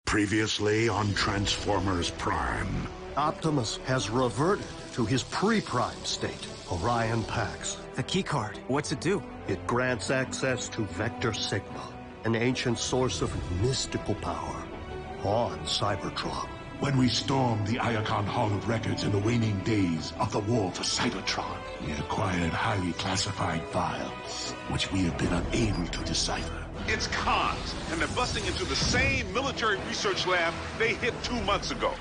Previously on Transformers Prime. Optimus has reverted to his pre-Prime state, Orion Pax. The keycard, what's it do? It grants access to Vector Sigma, an ancient source of mystical power on Cybertron. When we stormed the Iacon Hall of Records in the waning days of the war for Cybertron, we acquired highly classified files, which we have been unable to decipher. It's cons, and they're busting into the same military research lab they hit 2 months ago.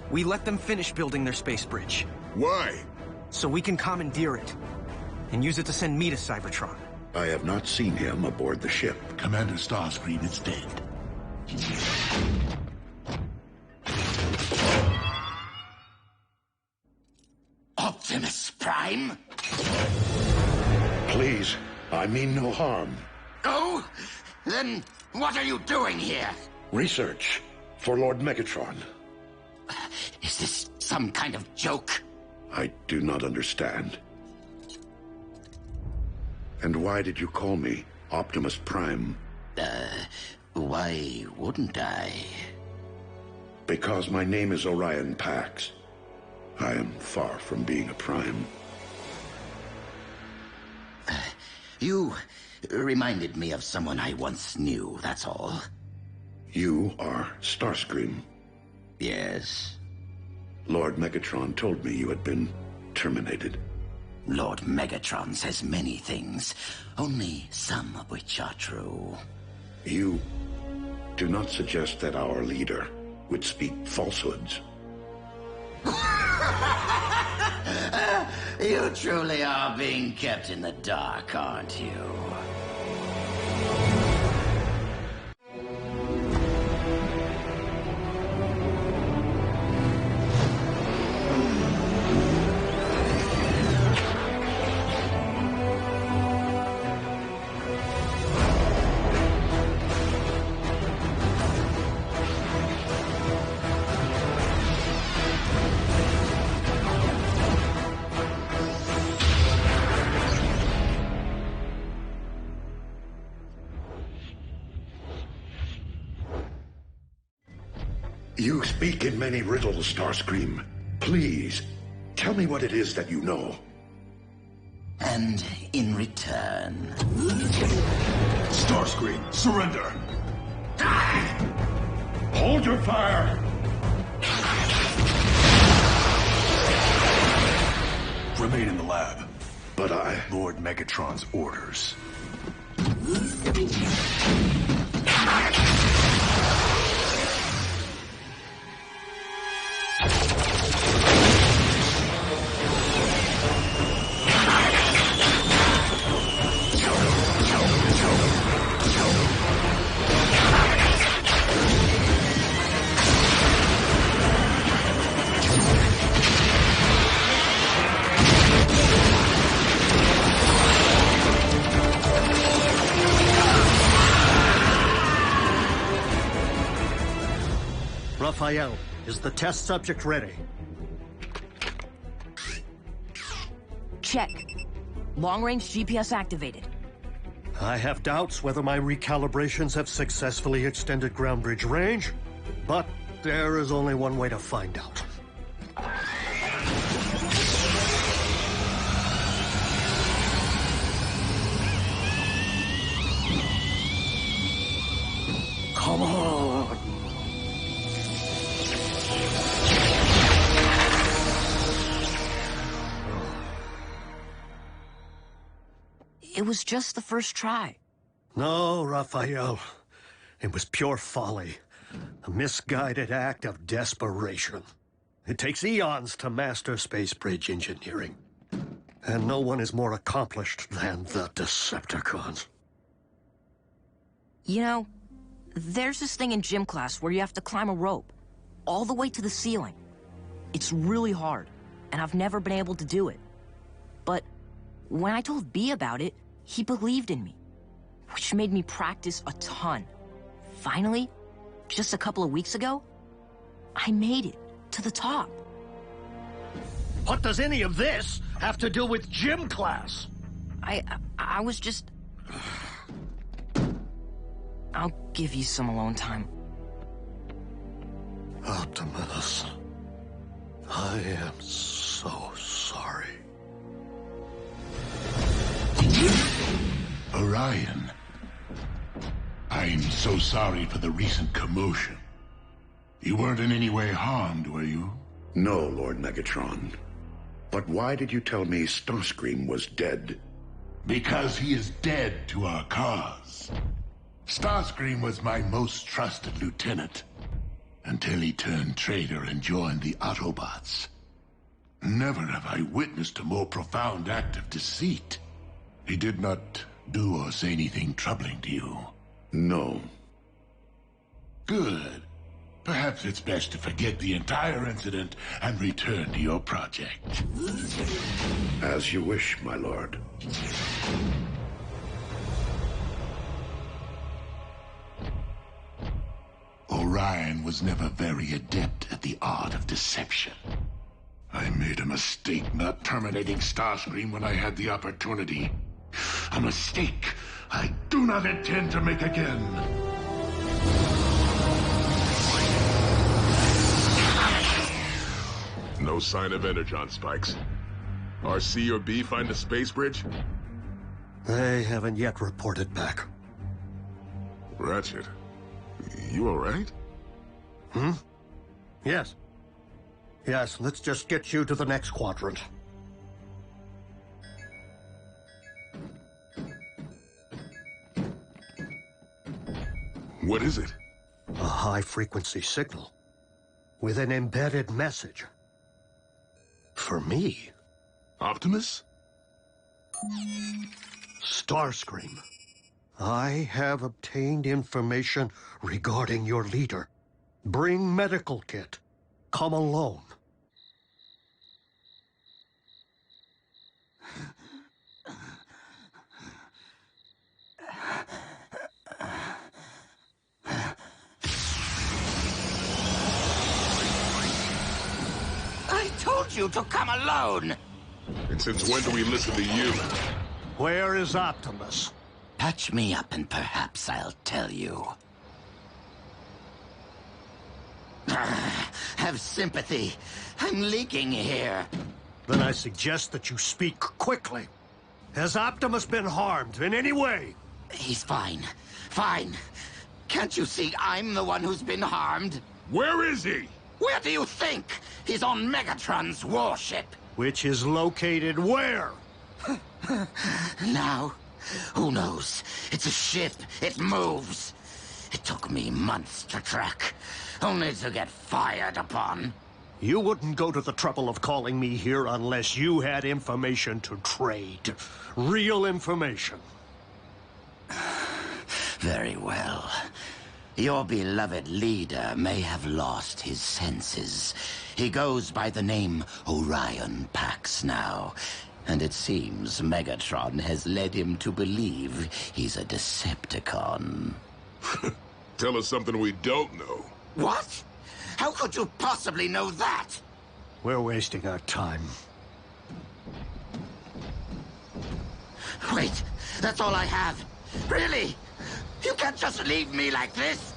We let them finish building their space bridge. Why? So we can commandeer it, and use it to send me to Cybertron. I have not seen him aboard the ship. Commander Starscream is dead. Optimus Prime? Please, I mean no harm. Oh? Then what are you doing here? Research for Lord Megatron. Is this some kind of joke? I do not understand. And why did you call me Optimus Prime? Why wouldn't I? Because my name is Orion Pax. I am far from being a Prime. You reminded me of someone I once knew, that's all. You are Starscream. Yes. Lord Megatron told me you had been terminated. Lord Megatron says many things, only some of which are true. You do not suggest that our leader would speak falsehoods. You truly are being kept in the dark, aren't you? You speak in many riddles, Starscream. Please, tell me what it is that you know. And in return... Starscream, surrender! Hold your fire! Remain in the lab. But I... Lord Megatron's orders. Raphael, is the test subject ready? Check. Long-range GPS activated. I have doubts whether my recalibrations have successfully extended ground bridge range, but there is only one way to find out. Come on! It was just the first try. No, Raphael. It was pure folly. A misguided act of desperation. It takes eons to master space bridge engineering. And no one is more accomplished than the Decepticons. You know, there's this thing in gym class where you have to climb a rope all the way to the ceiling. It's really hard, and I've never been able to do it. But when I told B about it, he believed in me, which made me practice a ton. Finally, just a couple of weeks ago, I made it to the top. What does any of this have to do with gym class? I was just... I'll give you some alone time. Optimus, I am so sorry. Orion, I'm so sorry for the recent commotion. You weren't in any way harmed, were you? No, Lord Megatron. But why did you tell me Starscream was dead? Because he is dead to our cause. Starscream was my most trusted lieutenant, until he turned traitor and joined the Autobots. Never have I witnessed a more profound act of deceit. He did not do or say anything troubling to you. No. Good. Perhaps it's best to forget the entire incident and return to your project. As you wish, my lord. Orion was never very adept at the art of deception. I made a mistake not terminating Starscream when I had the opportunity. A mistake I do not intend to make again. No sign of energon spikes. RC or B find a space bridge? They haven't yet reported back. Ratchet, you all right? Yes. Yes, let's just get you to the next quadrant. What is it? A high-frequency signal with an embedded message. For me. Optimus? Starscream. I have obtained information regarding your leader. Bring medical kit. Come alone. I told you to come alone! And since when do we listen to you? Where is Optimus? Patch me up and perhaps I'll tell you. Have sympathy. I'm leaking here. Then I suggest that you speak quickly. Has Optimus been harmed in any way? He's fine. Fine. Can't you see I'm the one who's been harmed? Where is he? Where do you think? He's on Megatron's warship. Which is located where? Now, who knows? It's a ship. It moves. It took me months to track, only to get fired upon. You wouldn't go to the trouble of calling me here unless you had information to trade. Real information. Very well. Your beloved leader may have lost his senses. He goes by the name Orion Pax now. And it seems Megatron has led him to believe he's a Decepticon. Tell us something we don't know. What? How could you possibly know that? We're wasting our time. Wait, that's all I have. Really? You can't just leave me like this?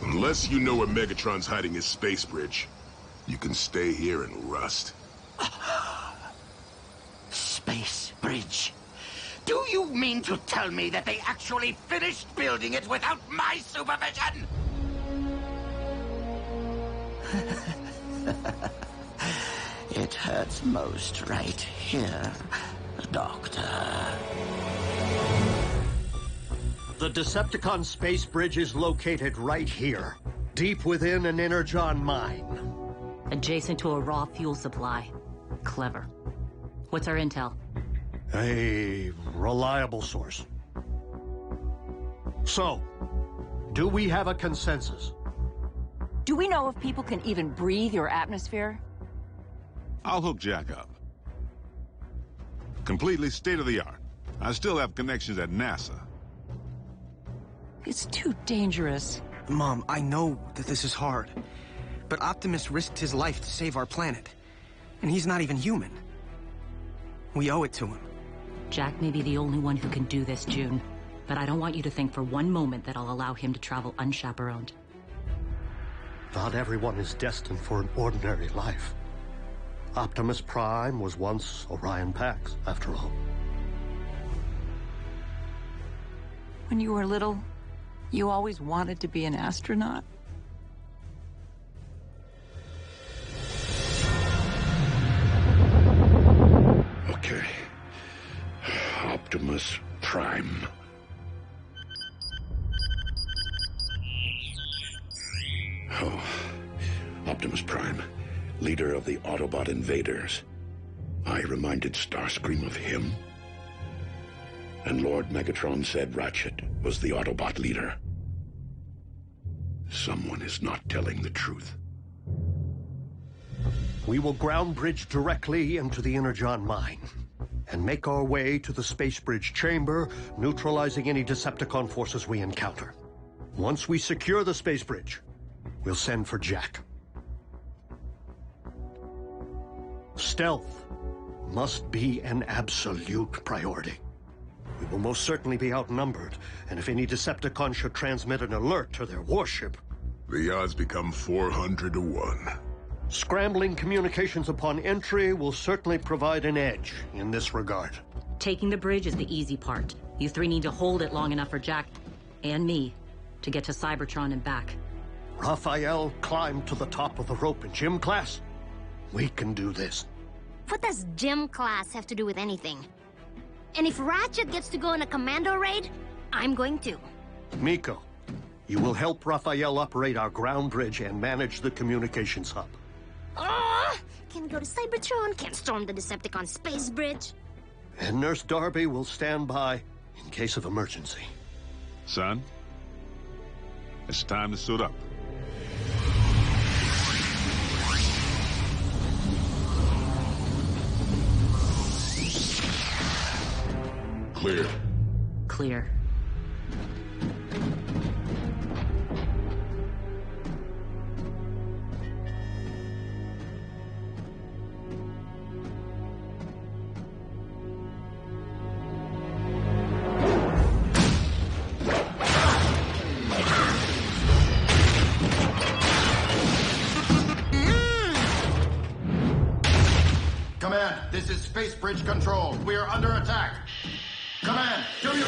Unless you know where Megatron's hiding his space bridge, you can stay here and rust. Space bridge? Do you mean to tell me that they actually finished building it without my supervision? It hurts most right here, Doctor. The Decepticon space bridge is located right here, deep within an energon mine. Adjacent to a raw fuel supply. Clever. What's our intel? A reliable source. So, do we have a consensus? Do we know if people can even breathe your atmosphere? I'll hook Jack up. Completely state-of-the-art. I still have connections at NASA. It's too dangerous. Mom, I know that this is hard, but Optimus risked his life to save our planet. And he's not even human. We owe it to him. Jack may be the only one who can do this, June. But I don't want you to think for one moment that I'll allow him to travel unchaperoned. Not everyone is destined for an ordinary life. Optimus Prime was once Orion Pax, after all. When you were little, you always wanted to be an astronaut? Okay. Optimus Prime. Oh, Optimus Prime, leader of the Autobot invaders. I reminded Starscream of him. And Lord Megatron said Ratchet was the Autobot leader. Someone is not telling the truth. We will ground bridge directly into the Energon mine and make our way to the space bridge chamber, neutralizing any Decepticon forces we encounter. Once we secure the space bridge, we'll send for Jack. Stealth must be an absolute priority. We will most certainly be outnumbered, and if any Decepticon should transmit an alert to their warship... The odds become 400 to 1. Scrambling communications upon entry will certainly provide an edge in this regard. Taking the bridge is the easy part. You three need to hold it long enough for Jack and me to get to Cybertron and back. Raphael climbed to the top of the rope in gym class. We can do this. What does gym class have to do with anything? And if Ratchet gets to go on a commando raid, I'm going to. Miko, you will help Raphael operate our ground bridge and manage the communications hub. Can't go to Cybertron, can't storm the Decepticon space bridge. And Nurse Darby will stand by in case of emergency. Son, it's time to suit up. Clear. Clear. Command, this is Space Bridge Control. We are under attack. Command, do your...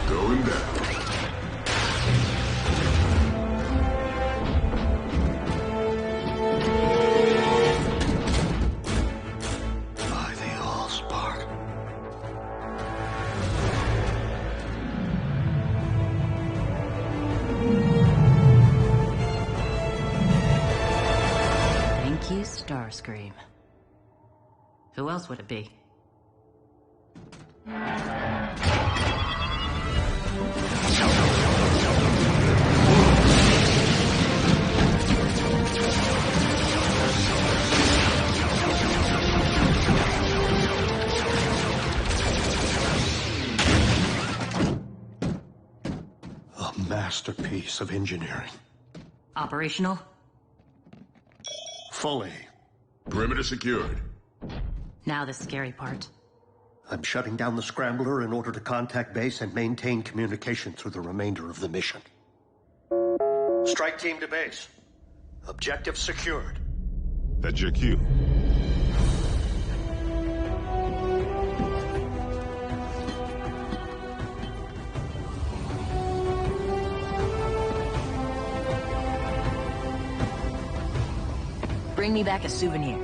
Going down. Starscream. Who else would it be? A masterpiece of engineering. Operational? Fully. Perimeter secured. Now the scary part. I'm shutting down the scrambler in order to contact base and maintain communication through the remainder of the mission. Strike team to base. Objective secured. That's your cue. Bring me back a souvenir.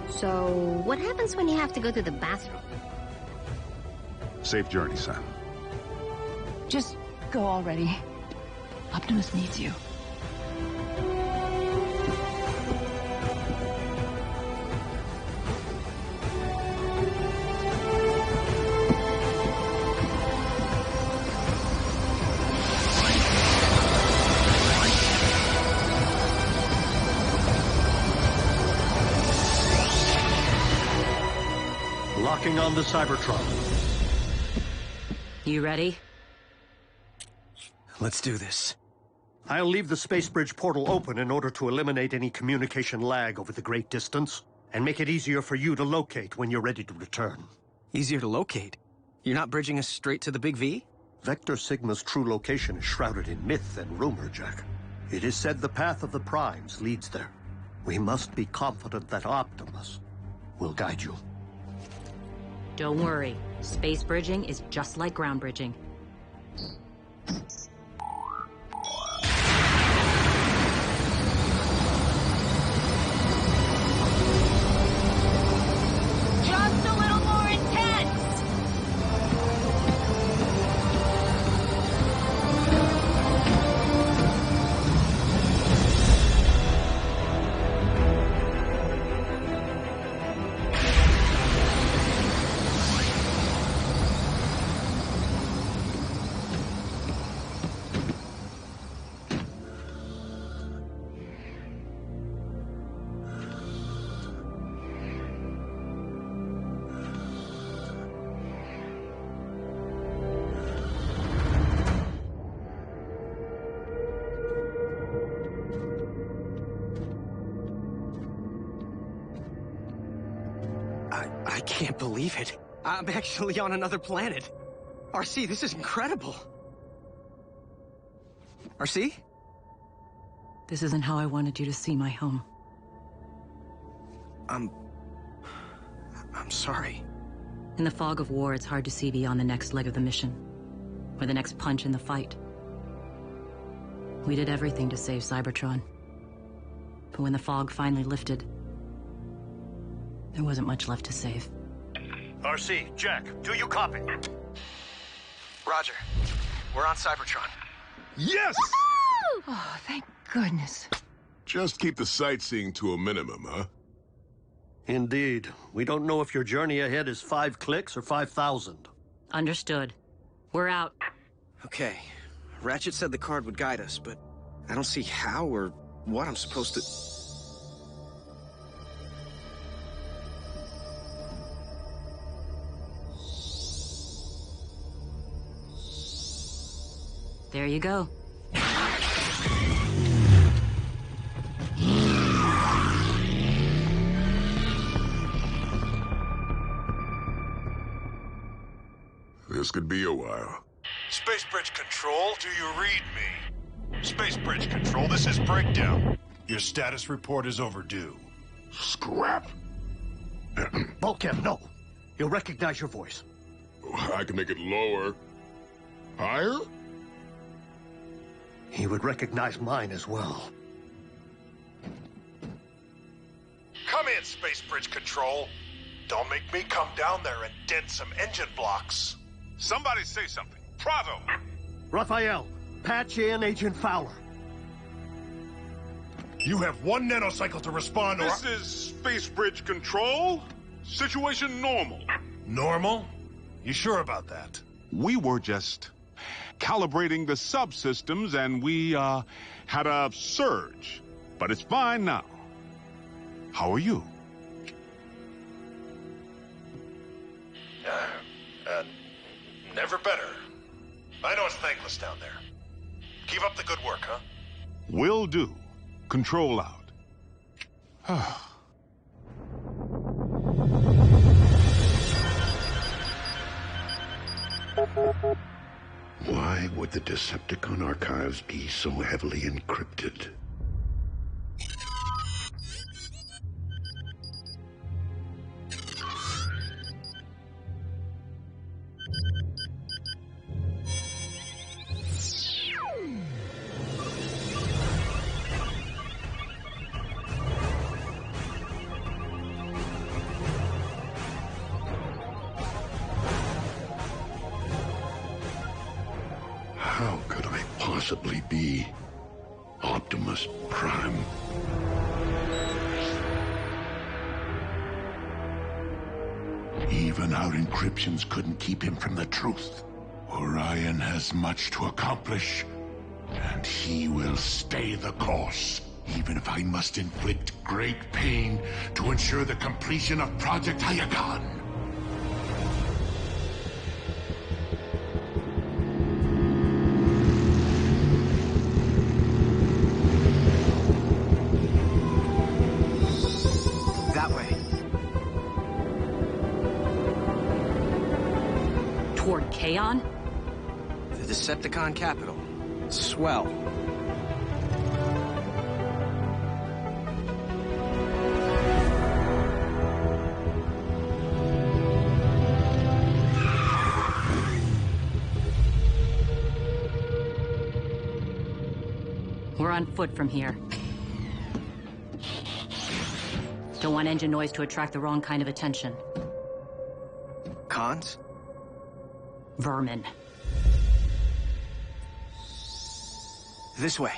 So, what happens when you have to go to the bathroom? Safe journey, son. Just go already. Optimus needs you. Locking on the Cybertron. You ready? Let's do this. I'll leave the space bridge portal open in order to eliminate any communication lag over the great distance, and make it easier for you to locate when you're ready to return. Easier to locate? You're not bridging us straight to the Big V? Vector Sigma's true location is shrouded in myth and rumor, Jack. It is said the path of the Primes leads there. We must be confident that Optimus will guide you. Don't worry. Space bridging is just like ground bridging. Just a little more intense! I can't believe it. I'm actually on another planet. RC, this is incredible. RC? This isn't how I wanted you to see my home. I'm sorry. In the fog of war, it's hard to see beyond the next leg of the mission, or the next punch in the fight. We did everything to save Cybertron. But when the fog finally lifted, there wasn't much left to save. RC, Jack, do you copy? Roger. We're on Cybertron. Yes! Oh, thank goodness. Just keep the sightseeing to a minimum, huh? Indeed. We don't know if your journey ahead is 5 clicks or 5,000. Understood. We're out. Okay. Ratchet said the card would guide us, but I don't see how or what I'm supposed to... There you go. This could be a while. Space Bridge Control, do you read me? Space Bridge Control, this is Breakdown. Your status report is overdue. Scrap. Bulkhead, no. He'll recognize your voice. I can make it lower. Higher? He would recognize mine as well. Come in, Space Bridge Control. Don't make me come down there and dent some engine blocks. Somebody say something. Pronto! Raphael, patch in Agent Fowler. You have 1 nanocycle to respond or... This is Space Bridge Control. Situation normal. Normal? You sure about that? We were just calibrating the subsystems and we, had a surge. But it's fine now. How are you? Never better. I know it's thankless down there. Keep up the good work, huh? Will do. Control out. Why would the Decepticon archives be so heavily encrypted? How could I possibly be Optimus Prime? Even our encryptions couldn't keep him from the truth. Orion has much to accomplish, and he will stay the course, even if I must inflict great pain to ensure the completion of Project Hyagon. Kaon? The Decepticon capital. Swell. We're on foot from here. Don't want engine noise to attract the wrong kind of attention. Cons? Vermin. This way.